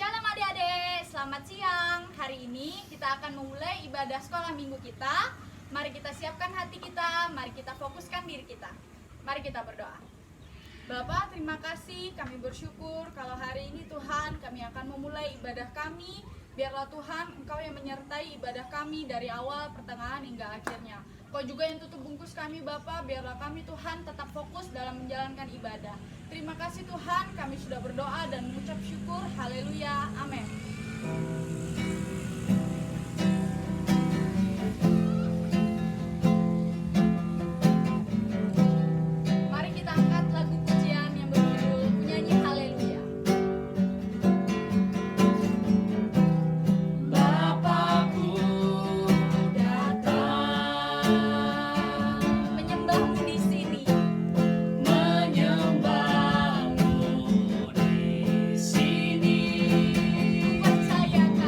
Shalom adik-adik, selamat siang. Hari ini kita akan memulai ibadah sekolah minggu kita. Mari kita siapkan hati kita, mari kita fokuskan diri kita. Mari kita berdoa. Bapak, terima kasih, kami bersyukur kalau hari ini Tuhan kami akan memulai ibadah kami. Biarlah Tuhan Engkau yang menyertai ibadah kami dari awal, pertengahan hingga akhirnya. Kau juga yang tutup bungkus kami Bapak, biarlah kami Tuhan tetap fokus dalam menjalankan ibadah. Terima kasih Tuhan, kami sudah berdoa dan mengucap syukur. Haleluya, amin. Mari kita angkat lagu pujian yang berjudul Penyanyi Haleluya. Bapakku datang, Menyembahmu di sini. menyembahmu di sini. Percayakan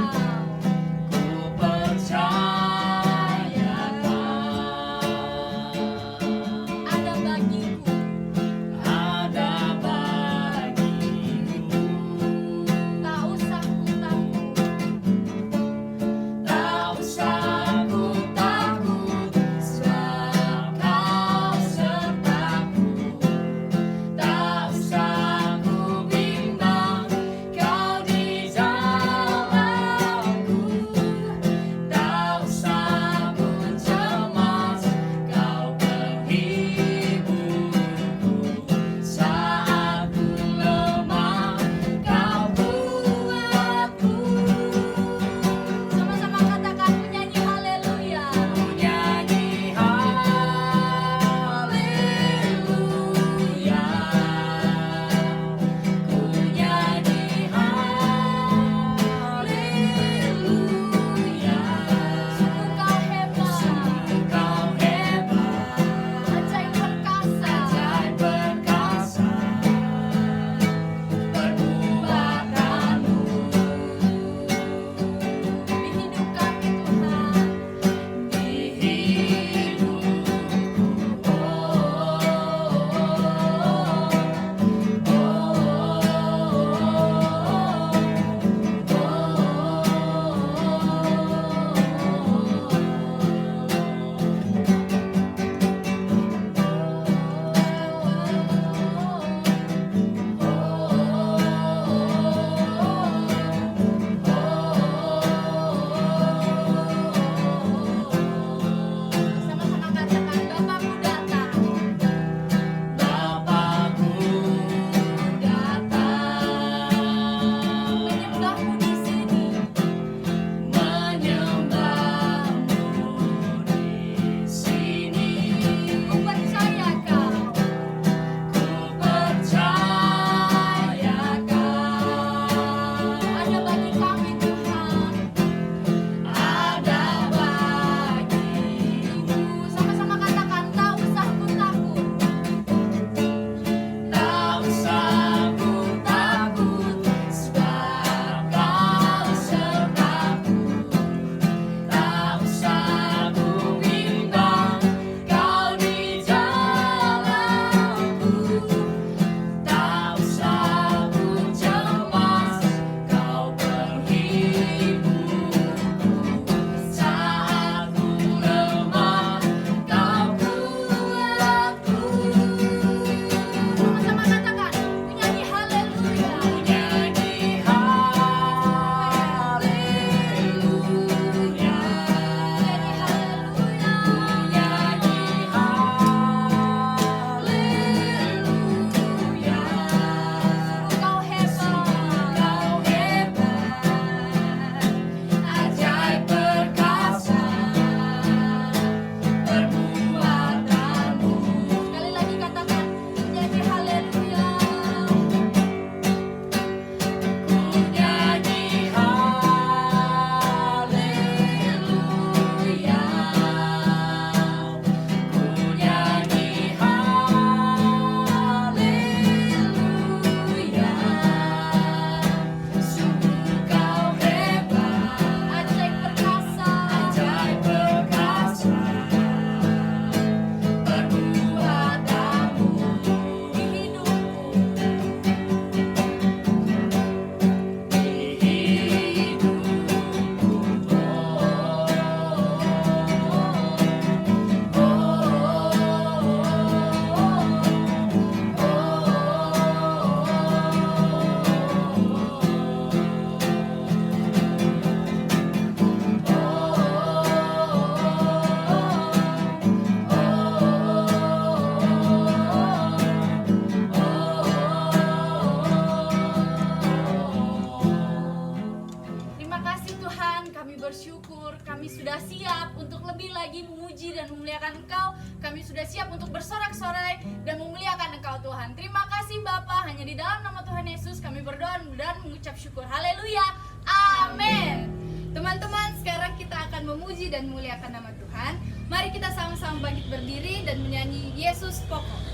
syukur. Kami sudah siap untuk lebih lagi memuji dan memuliakan Engkau. Kami sudah siap untuk bersorak-sorai dan memuliakan Engkau Tuhan. Terima kasih Bapa, hanya di dalam nama Tuhan Yesus kami berdoa dan mengucap syukur. Haleluya, amin. Teman-teman, sekarang kita akan memuji dan memuliakan nama Tuhan. Mari kita sama-sama bangkit berdiri dan menyanyi Yesus Pokok.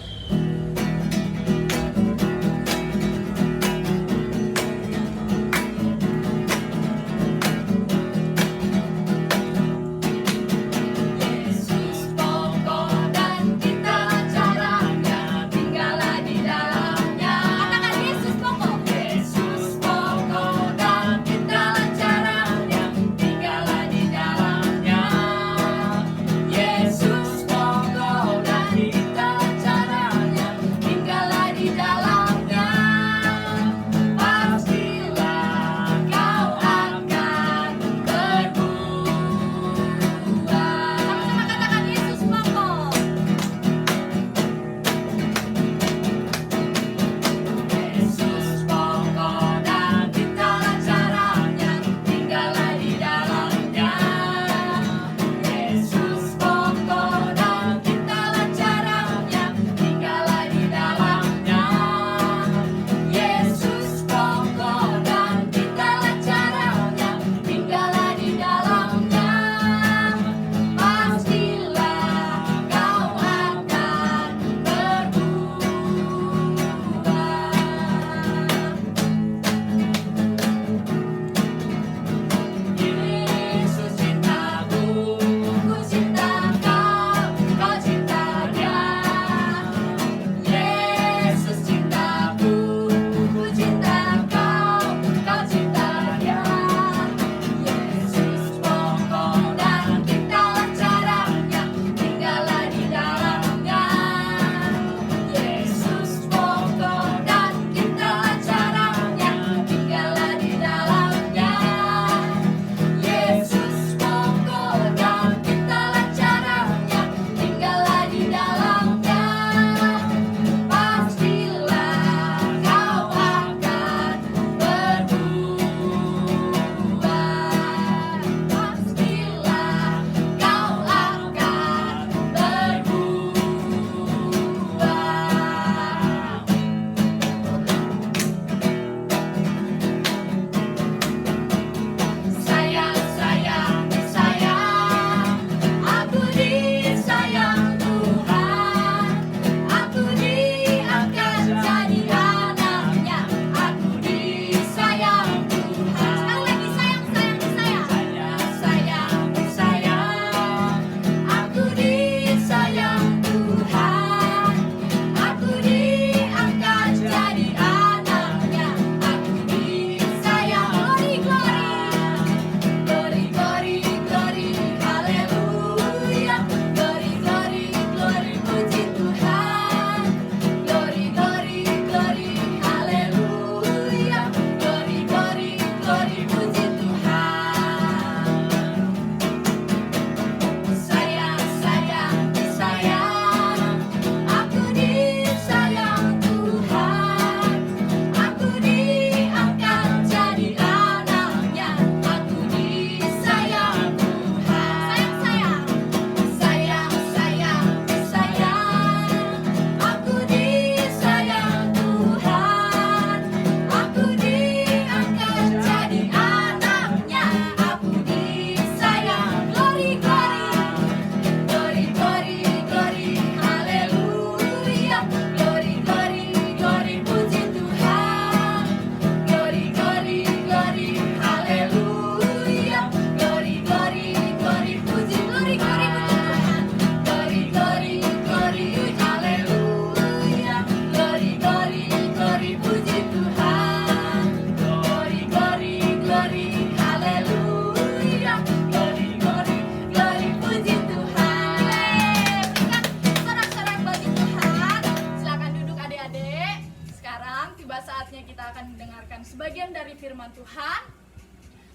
sebagian dari firman Tuhan.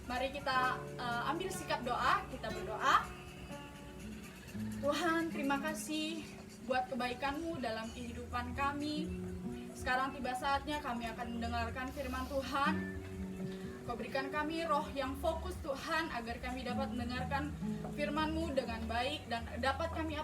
Mari kita ambil sikap doa, kita berdoa. Tuhan, terima kasih buat kebaikan-Mu dalam kehidupan kami. Sekarang tiba saatnya kami akan mendengarkan firman Tuhan. Kau berikan kami roh yang fokus Tuhan, agar kami dapat mendengarkan firman-Mu dengan baik dan dapat kami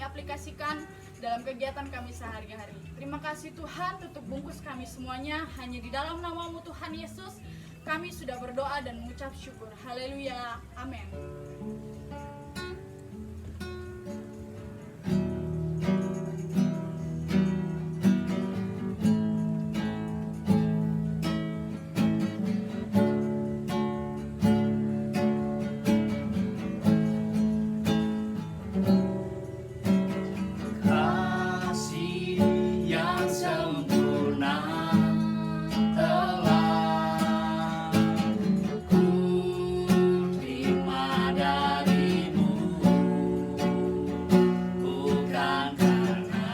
aplikasikan dalam kegiatan kami sehari-hari. Terima kasih Tuhan, tutup bungkus kami semuanya hanya di dalam nama-Mu Tuhan Yesus. Kami sudah berdoa dan mengucap syukur. Haleluya. Amin. kasih yang sempurna telah ku terima darimu, bukan karena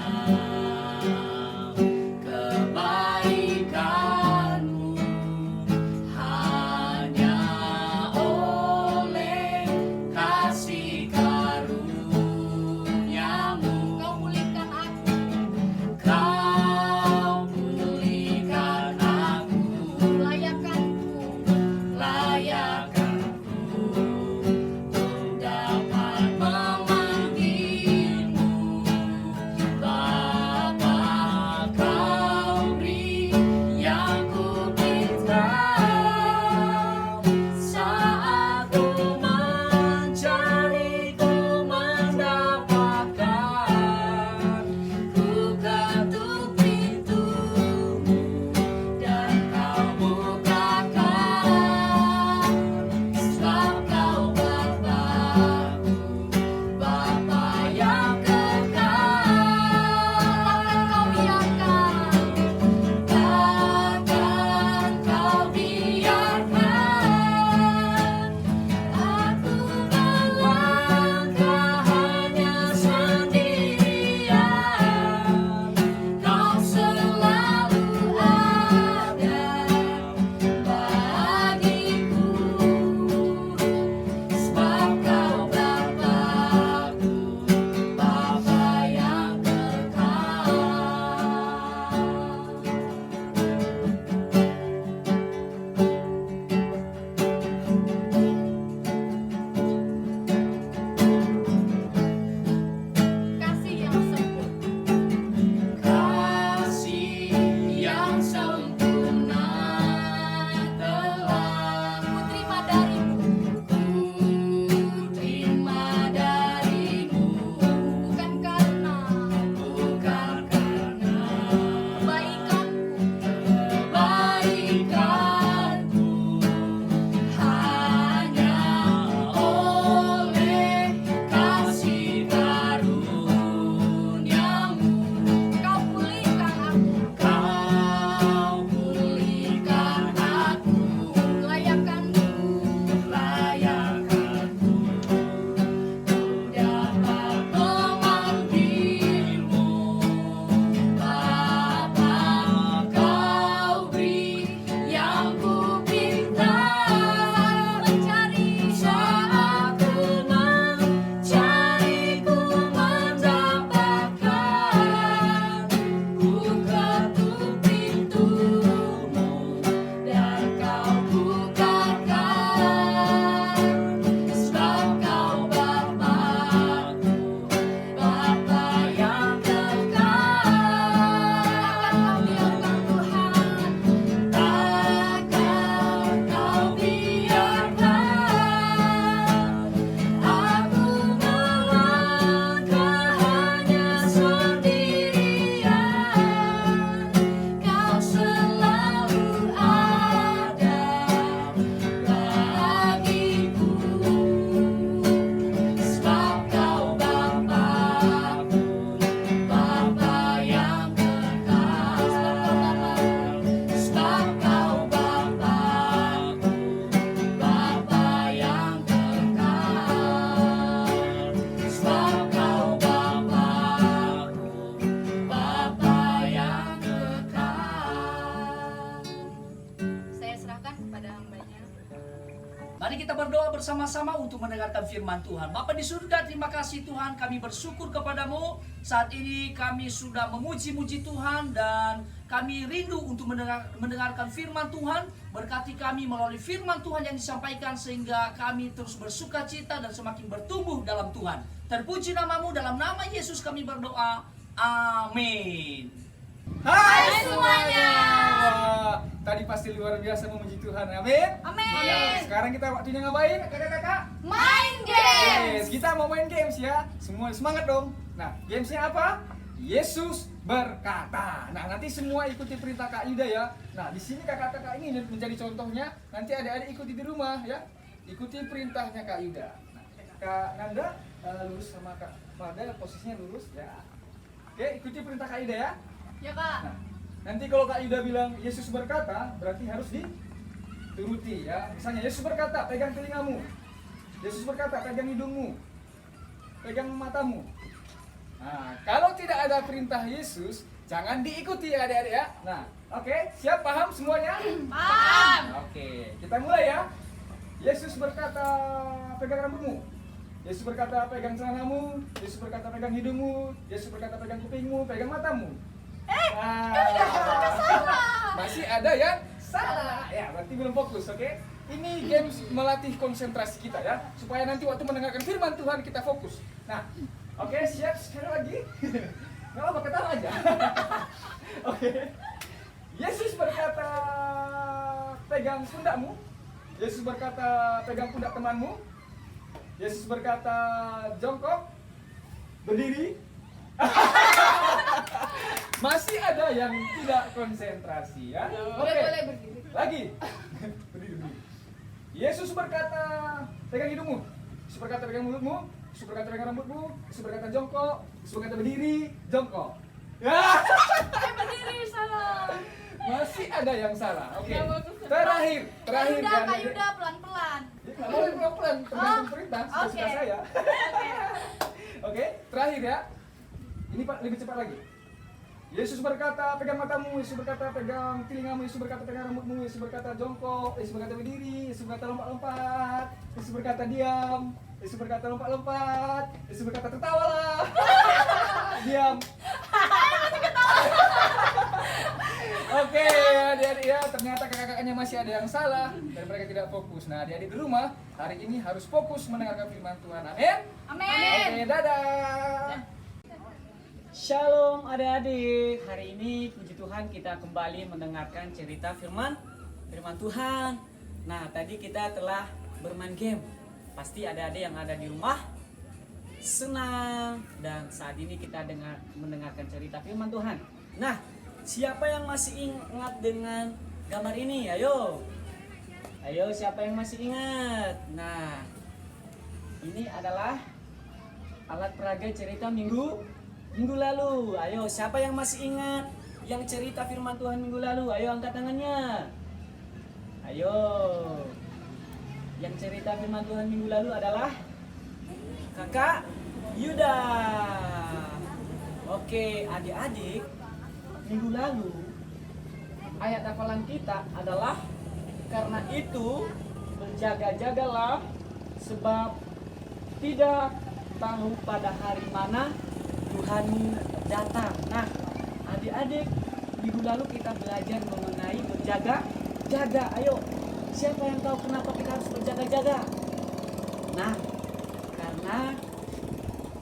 kebaikanmu, hanya oleh kasih karuniamu. Kau pulihkan aku, Kau pulihkan aku, layakkanku untuk dapat memanggilmu Bapa. Kau beri yang ku minta saat ku mencari, ku mendapatkan. Ku ketuk pintumu dan kau bukakan, sebab kau Bapa-Ku, Bapa yang kekal. Kau biarkan Takkan kau biarkan Mari kita berdoa bersama-sama untuk mendengarkan firman Tuhan. Bapa di surga, terima kasih Tuhan, kami bersyukur kepadamu. Saat ini kami sudah memuji-muji Tuhan dan kami rindu untuk mendengarkan firman Tuhan. Berkati kami melalui firman Tuhan yang disampaikan sehingga kami terus bersuka cita dan semakin bertumbuh dalam Tuhan. Terpuji namamu, dalam nama Yesus kami berdoa. Amin. Hai semuanya. Wah, tadi pasti luar biasa memuji Tuhan. Amin. Amin. Ya, sekarang kita waktunya ngapain, kakak-kakak? Main game. Yes, kita mau main games ya. Semua semangat dong. Nah, gamesnya apa? Yesus berkata. Nah, nanti semua ikuti perintah Kak Yuda ya. Nah, di sini kakak-kakak ini menjadi contohnya. Nanti adik-adik ikuti di rumah ya. Ikuti perintahnya Kak Yuda. Nah, Kak Nanda lurus sama Kak Mada, posisinya lurus ya. Oke, ikuti perintah Kak Yuda ya. Ya Kak. Nah, nanti kalau Kak Yuda bilang Yesus berkata, berarti harus dituruti ya. Misalnya Yesus berkata, pegang telingamu. Yesus berkata, pegang hidungmu. Pegang matamu. Nah, kalau tidak ada perintah Yesus, jangan diikuti ya adik-adik ya. Nah, oke, siap, paham semuanya? Paham. Oke, kita mulai ya. Yesus berkata, pegang rambutmu. Yesus berkata, pegang celanamu. Yesus berkata, pegang hidungmu. Yesus berkata, pegang kupingmu, pegang matamu. Masih ada yang salah. Ya, berarti belum fokus, oke? Ini games melatih konsentrasi kita ya, supaya nanti waktu mendengarkan firman Tuhan kita fokus. Nah, oke, siap sekali lagi. Nggak apa, ketawa aja. Oke. Yesus berkata, pegang pundakmu. Yesus berkata, pegang pundak temanmu. Yesus berkata, jongkok, berdiri. Masih ada yang tidak konsentrasi ya. Oke. berdiri. Lagi. Berdiri. Yesus berkata, pegang hidungmu. Yesus berkata, pegang mulutmu. Yesus berkata, pegang rambutmu. Yesus berkata, jongkok. Yesus berkata, berdiri, jongkok. Ya. Berdiri salah. Masih ada yang salah. Oke. Ya, bagus. Terakhir Kak ya, Yuda, adik-adik. pelan-pelan. Ya, nggak boleh pelan-pelan, tergantung perintah, suka Oke. saya. Oke. Oke, terakhir ya. Ini Pak, lebih cepat lagi. Yesus berkata, pegang matamu. Yesus berkata, pegang telingamu. Yesus berkata, pegang rambutmu. Yesus berkata, jongkok. Yesus berkata, berdiri. Yesus berkata, lompat-lompat. Yesus berkata, diam. Yesus berkata, lompat-lompat. Yesus berkata, tertawalah. Diam. Oke, adik-adik ya, ternyata kakak-kakaknya masih ada yang salah dan mereka tidak fokus. Nah, adik-adik di rumah hari ini harus fokus mendengarkan firman Tuhan. Amin. Amin. Oke, dadah. Shalom adik-adik, hari ini puji Tuhan kita kembali mendengarkan cerita firman Tuhan. Nah, tadi kita telah bermain game. Pasti adik-adik yang ada di rumah senang dan saat ini kita mendengarkan cerita firman Tuhan. Nah, siapa yang masih ingat dengan gambar ini? Ayo. Ayo, siapa yang masih ingat? Nah, ini adalah alat peraga cerita minggu lalu. Ayo, siapa yang masih ingat yang cerita firman Tuhan minggu lalu? Ayo angkat tangannya. Ayo. Yang cerita firman Tuhan minggu lalu adalah Kakak Yuda. Oke, adik-adik, minggu lalu ayat hafalan kita adalah karena itu berjaga-jagalah sebab tidak tahu pada hari mana Tuhanmu datang. Nah, adik-adik, minggu lalu kita belajar mengenai berjaga-jaga. Ayo, siapa yang tahu kenapa kita harus berjaga-jaga? Nah, karena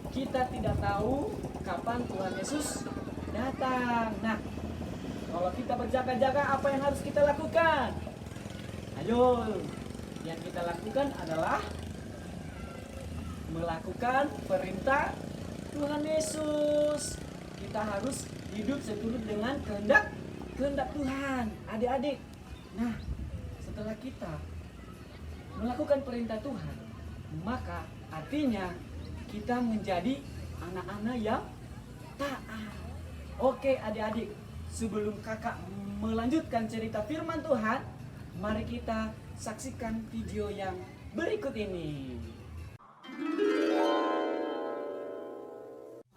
kita tidak tahu kapan Tuhan Yesus datang. Nah, kalau kita berjaga-jaga, apa yang harus kita lakukan? Ayo, yang kita lakukan adalah melakukan perintah Tuhan Yesus. Kita harus hidup seturut dengan kehendak Tuhan, adik-adik. Nah, setelah kita melakukan perintah Tuhan, maka artinya kita menjadi anak-anak yang taat. Oke, adik-adik, sebelum kakak melanjutkan cerita firman Tuhan, mari kita saksikan video yang berikut ini.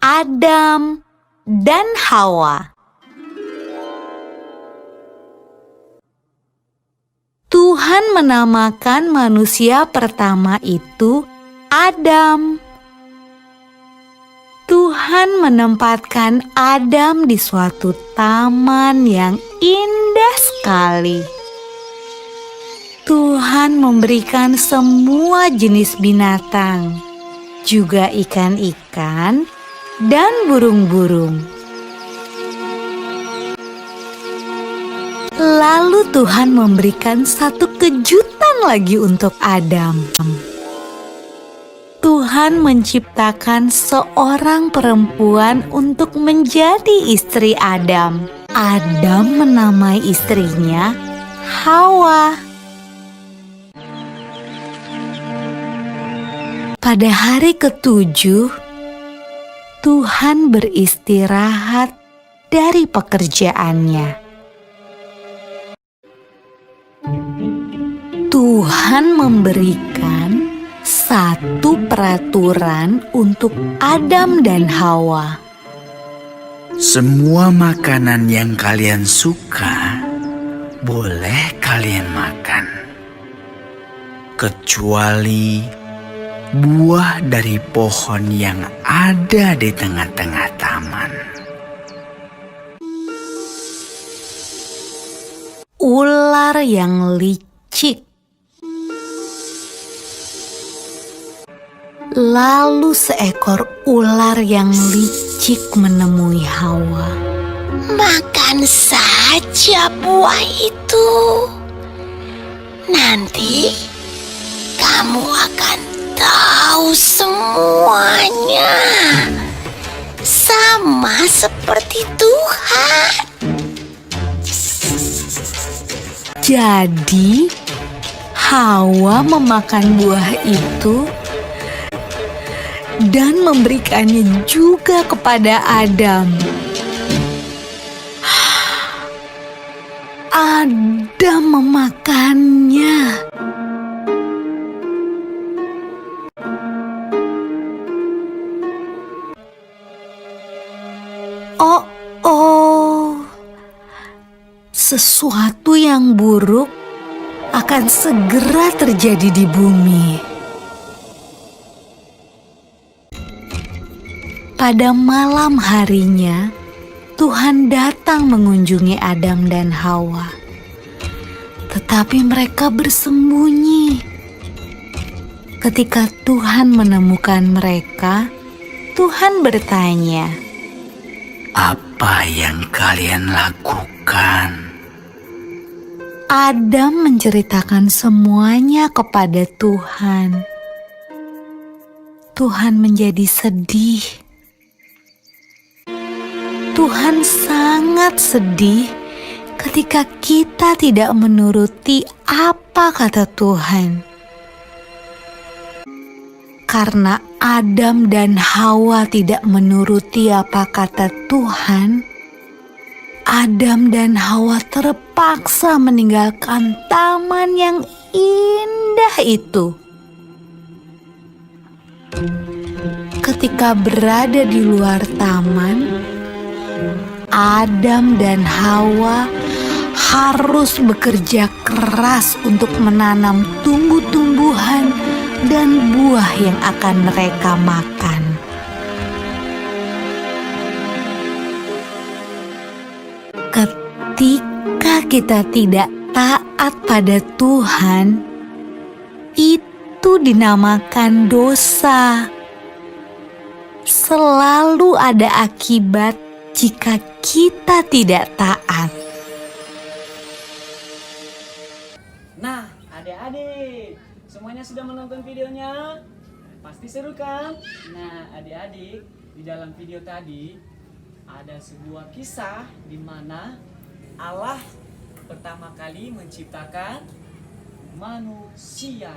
Adam dan Hawa. Tuhan menamakan manusia pertama itu Adam. Tuhan menempatkan Adam di suatu taman yang indah sekali. Tuhan memberikan semua jenis binatang, juga ikan-ikan dan burung-burung. Lalu Tuhan memberikan satu kejutan lagi untuk Adam. Tuhan menciptakan seorang perempuan untuk menjadi istri Adam. Adam menamai istrinya Hawa. Pada hari ketujuh, Tuhan beristirahat dari pekerjaannya. Tuhan memberikan satu peraturan untuk Adam dan Hawa. Semua makanan yang kalian suka boleh kalian makan, kecuali buah dari pohon yang ada di tengah-tengah taman. Ular yang licik. Lalu seekor ular yang licik menemui Hawa. Makan saja buah itu. Nanti kamu akan tahu semuanya. Sama seperti Tuhan. Jadi Hawa memakan buah itu dan memberikannya juga kepada Adam. Adam memakannya. Oh, sesuatu yang buruk akan segera terjadi di bumi. Pada malam harinya, Tuhan datang mengunjungi Adam dan Hawa. Tetapi mereka bersembunyi. Ketika Tuhan menemukan mereka, Tuhan bertanya, Apa yang kalian lakukan? Adam menceritakan semuanya kepada Tuhan. Tuhan menjadi sedih. Tuhan sangat sedih ketika kita tidak menuruti apa kata Tuhan. Karena Adam dan Hawa tidak menuruti apa kata Tuhan, Adam dan Hawa terpaksa meninggalkan taman yang indah itu. Ketika berada di luar taman, Adam dan Hawa harus bekerja keras untuk menanam tumbuh-tumbuhan dan buah yang akan mereka makan. Ketika kita tidak taat pada Tuhan, itu dinamakan dosa. Selalu ada akibat jika kita tidak taat. Nah, adik-adik, semuanya sudah menonton videonya? Pasti seru kan? Nah, adik-adik, di dalam video tadi ada sebuah kisah di mana Allah pertama kali menciptakan manusia.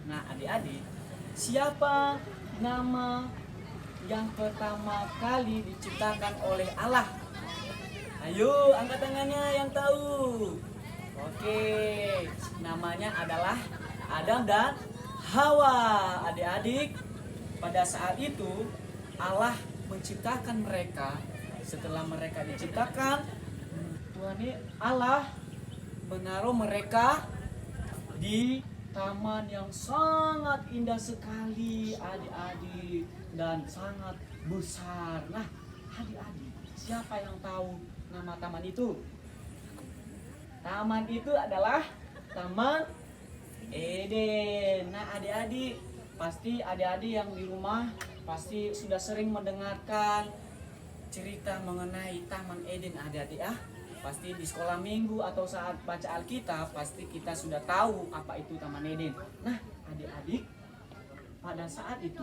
Nah, adik-adik, siapa nama yang pertama kali diciptakan oleh Allah? Ayo, angkat tangannya yang tahu. Oke, namanya adalah Adam dan Hawa. Adik-adik, pada saat itu Allah menciptakan mereka. Setelah mereka diciptakan, Tuhan Allah menaruh mereka di taman yang sangat indah sekali adik-adik dan sangat besar. Nah, adik-adik, siapa yang tahu nama taman itu? Taman itu adalah Taman Eden. Nah, adik-adik, pasti adik-adik yang di rumah pasti sudah sering mendengarkan cerita mengenai Taman Eden adik-adik ya. Pasti di sekolah minggu atau saat baca Alkitab pasti kita sudah tahu apa itu Taman Eden. Nah, adik-adik, pada saat itu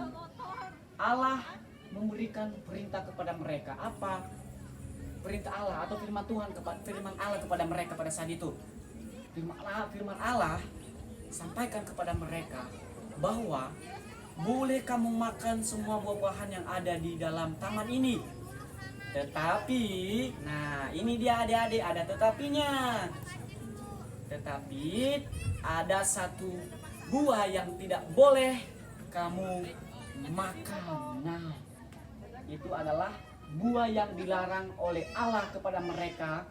Allah memberikan perintah kepada mereka. Apa perintah Allah atau firman Tuhan firman Allah kepada mereka pada saat itu? Firman Allah sampaikan kepada mereka bahwa boleh kamu makan semua buah-buahan yang ada di dalam taman ini. Tetapi, nah ini dia adik-adik, ada tetapinya. Tetapi ada satu buah yang tidak boleh kamu makan. Nah, itu adalah buah yang dilarang oleh Allah kepada mereka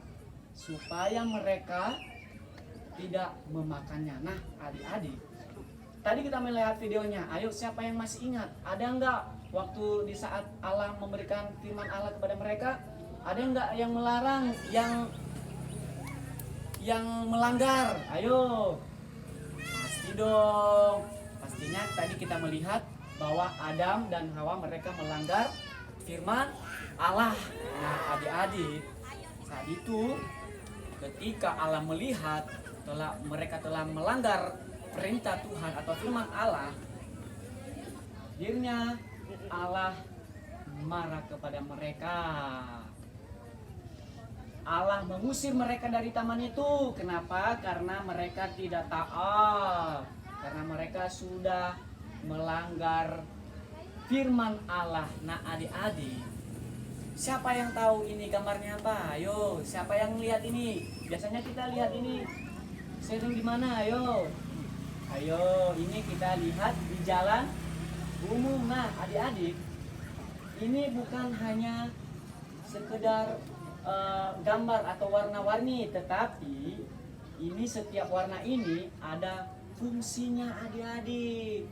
supaya mereka tidak memakannya. Nah, adik-adik, tadi kita melihat videonya. Ayo, siapa yang masih ingat? Ada enggak waktu di saat Allah memberikan firman Allah kepada mereka, ada enggak yang melarang, yang melanggar? Ayo, pasti dong. Pastinya tadi kita melihat bahwa Adam dan Hawa mereka melanggar firman Allah. Nah, adik-adik, saat itu ketika Allah melihat mereka telah melanggar perintah Tuhan atau firman Allah, akhirnya Allah marah kepada mereka. Allah mengusir mereka dari taman itu. Kenapa? Karena mereka tidak taat. Karena mereka sudah melanggar firman Allah. Nah, adik-adik, siapa yang tahu ini gambarnya apa? Ayo, siapa yang lihat ini? Biasanya kita lihat ini sering di mana? Ayo. Ayo, ini kita lihat di jalan umum. Nah, adik-adik, ini bukan hanya sekedar gambar atau warna-warni, tetapi ini setiap warna ini ada fungsinya adik-adik.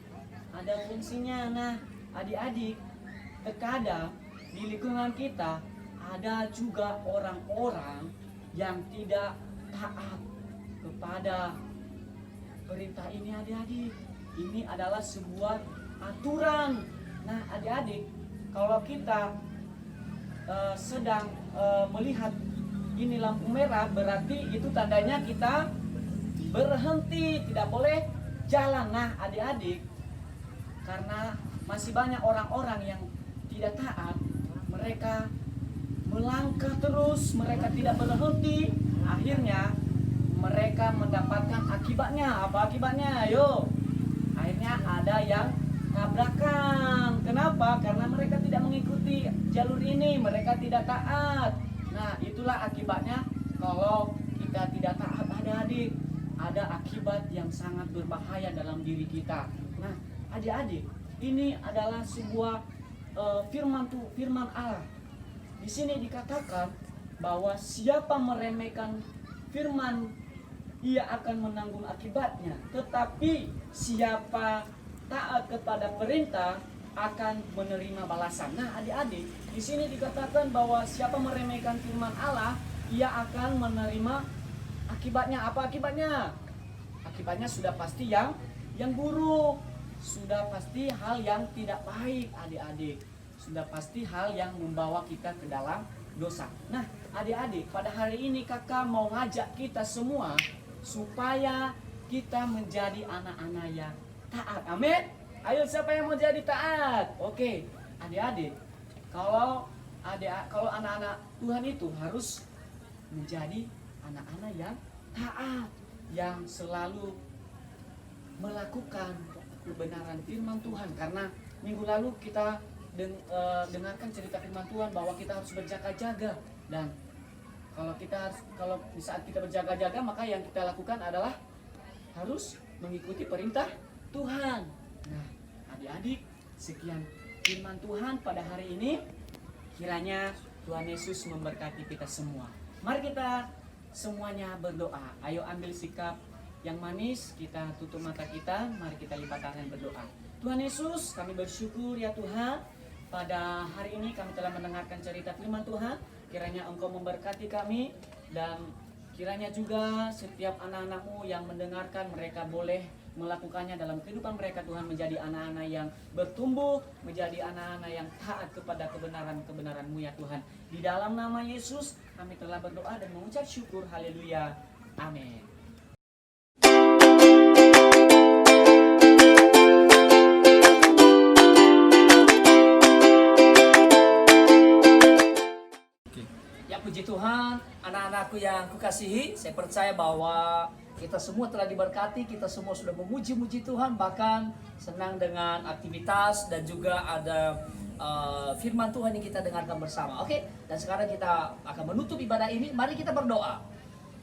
Ada fungsinya. Nah, adik-adik, terkadang di lingkungan kita ada juga orang-orang yang tidak taat kepada perintah ini adik-adik. Ini adalah sebuah aturan. Nah, adik-adik, kalau kita sedang melihat ini lampu merah, berarti itu tandanya kita berhenti, tidak boleh jalan. Nah, adik-adik, karena masih banyak orang-orang yang tidak taat, mereka melangkah terus, mereka tidak berhenti, akhirnya mereka mendapatkan akibatnya. Apa akibatnya? Ayo, akhirnya ada yang tabrakan. Kenapa? Karena mereka tidak mengikuti jalur ini, mereka tidak taat. Nah, itulah akibatnya kalau kita tidak taat adik-adik. Ada akibat yang sangat berbahaya dalam diri kita. Nah, adik-adik, ini adalah sebuah firman Allah. Di sini dikatakan bahwa siapa meremehkan firman, ia akan menanggung akibatnya. Tetapi siapa taat kepada perintah akan menerima balasan. Nah, adik-adik, di sini dikatakan bahwa siapa meremehkan firman Allah, ia akan menerima akibatnya. Apa akibatnya? Akibatnya sudah pasti yang buruk. Sudah pasti hal yang tidak baik, adik-adik. Sudah pasti hal yang membawa kita ke dalam dosa. Nah, adik-adik, pada hari ini kakak mau ngajak kita semua supaya kita menjadi anak-anak yang taat. Amin. Ayo, siapa yang mau jadi taat? Oke, adik-adik, kalau anak-anak Tuhan itu harus menjadi anak-anak yang taat, yang selalu melakukan kebenaran firman Tuhan. Karena minggu lalu kita dengarkan cerita firman Tuhan bahwa kita harus berjaga-jaga, dan kalau di saat kita berjaga-jaga, maka yang kita lakukan adalah harus mengikuti perintah Tuhan. Nah, adik-adik, sekian firman Tuhan pada hari ini. Kiranya Tuhan Yesus memberkati kita semua. Mari kita semuanya berdoa. Ayo ambil sikap yang manis, kita tutup mata kita, mari kita lipat tangan berdoa. Tuhan Yesus, kami bersyukur ya Tuhan, pada hari ini kami telah mendengarkan cerita firman Tuhan. Kiranya Engkau memberkati kami, dan kiranya juga setiap anak-anak-Mu yang mendengarkan, mereka boleh melakukannya dalam kehidupan mereka Tuhan, menjadi anak-anak yang bertumbuh, menjadi anak-anak yang taat kepada kebenaran-kebenaran-Mu ya Tuhan. Di dalam nama Yesus kami telah berdoa dan mengucap syukur. Haleluya. Amin. Ya puji Tuhan, anak-anakku yang kukasihi, saya percaya bahwa kita semua telah diberkati, kita semua sudah memuji-muji Tuhan, bahkan senang dengan aktivitas dan juga ada firman Tuhan yang kita dengarkan bersama. Oke, dan sekarang kita akan menutup ibadah ini. Mari kita berdoa.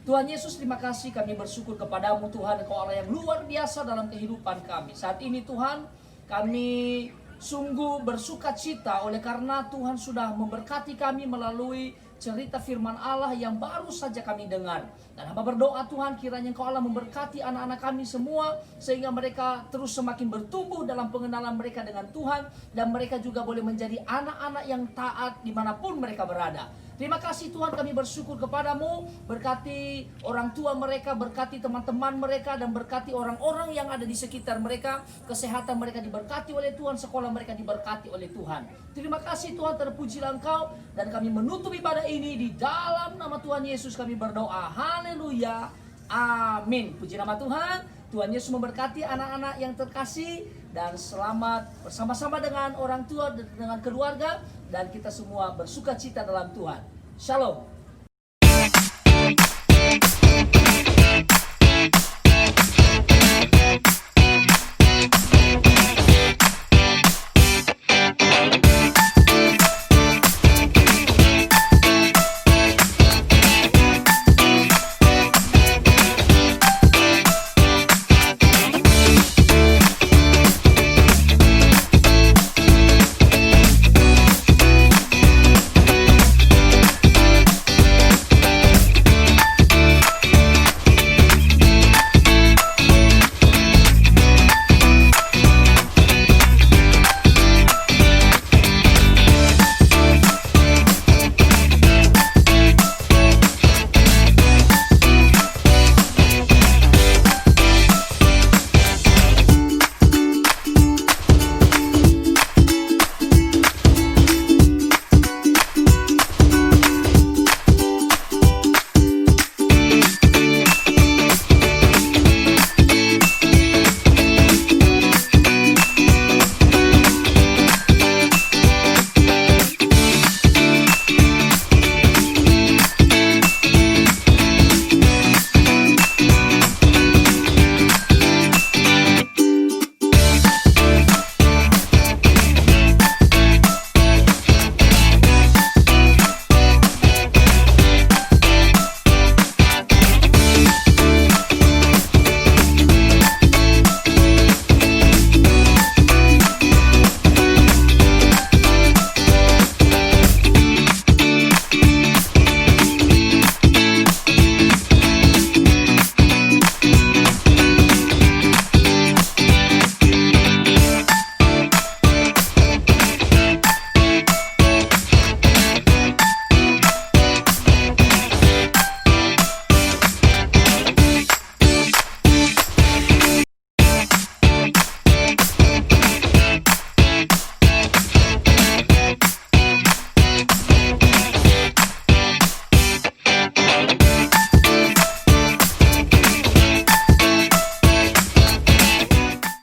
Tuhan Yesus, terima kasih, kami bersyukur kepadamu Tuhan, Engkau Allah yang luar biasa dalam kehidupan kami. Saat ini Tuhan, kami sungguh bersuka cita oleh karena Tuhan sudah memberkati kami melalui cerita firman Allah yang baru saja kami dengar. Dan hamba berdoa Tuhan, kiranya Engkau Allah memberkati anak-anak kami semua, sehingga mereka terus semakin bertumbuh dalam pengenalan mereka dengan Tuhan, dan mereka juga boleh menjadi anak-anak yang taat dimanapun mereka berada. Terima kasih Tuhan, kami bersyukur kepadamu. Berkati orang tua mereka, berkati teman-teman mereka, dan berkati orang-orang yang ada di sekitar mereka. Kesehatan mereka diberkati oleh Tuhan, sekolah mereka diberkati oleh Tuhan. Terima kasih Tuhan, terpujilah Engkau. Dan kami menutup ibadah ini di dalam nama Tuhan Yesus kami berdoa. Haleluya. Amin. Puji nama Tuhan. Tuhan Yesus memberkati anak-anak yang terkasih, dan selamat bersama-sama dengan orang tua dan dengan keluarga, dan kita semua bersuka cita dalam Tuhan. Shalom.